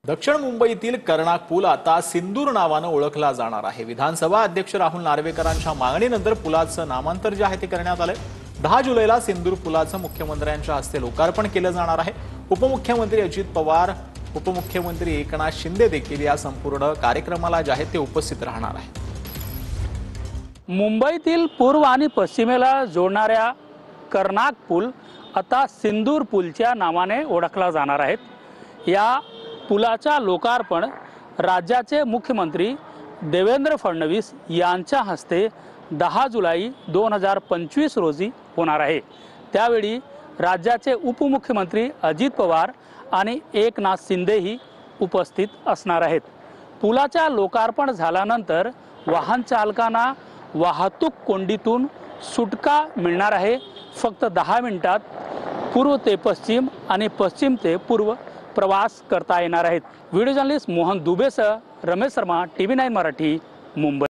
दक्षिण मुंबईतील कर्णाक पूल आता सिंदूर नावाने ओळखला जाणार आहे। विधानसभा अध्यक्ष राहुल नार्वेकरांच्या मागणीनंतर पुलाचं नामांतर जे आहे ते करण्यात आले। 10 जुलैला सिंदूर पुलाचं मुख्यमंत्र्यांच्या हस्ते लोकार्पण केलं जाणार आहे। उपमुख्यमंत्री अजित पवार, उपमुख्यमंत्री एकनाथ शिंदे देखील या संपूर्ण कार्यक्रमाला जे आहे ते उपस्थित राहणार आहेत। मुंबईतील पूर्व आणि पश्चिमेला जोडणाऱ्या कर्णाक पूल आता सिंदूर पूलच्या नावाने ओळखला जाणार आहे। या पुलाचा लोकार्पण राज्याचे मुख्यमंत्री देवेंद्र फडणवीस यांच्या हस्ते 10 जुलै 2025 रोजी होणार आहे। त्यावेळी राज्याचे उपमुख्यमंत्री अजित पवार आणि एकनाथ शिंदेही उपस्थित असणार आहेत। पुलाच्या लोकार्पण झाल्यानंतर वाहन चालकांना वाहतूक कोंडीतून सुटका मिळणार आहे। फक्त 10 मिनिटात पूर्व ते पश्चिम आणि पश्चिम ते पूर्व प्रवास करता येणार आहेत। व्हिडिओ जर्नलिस्ट मोहन दुबेसह रमेश शर्मा, TV9 मराठी, मुंबई।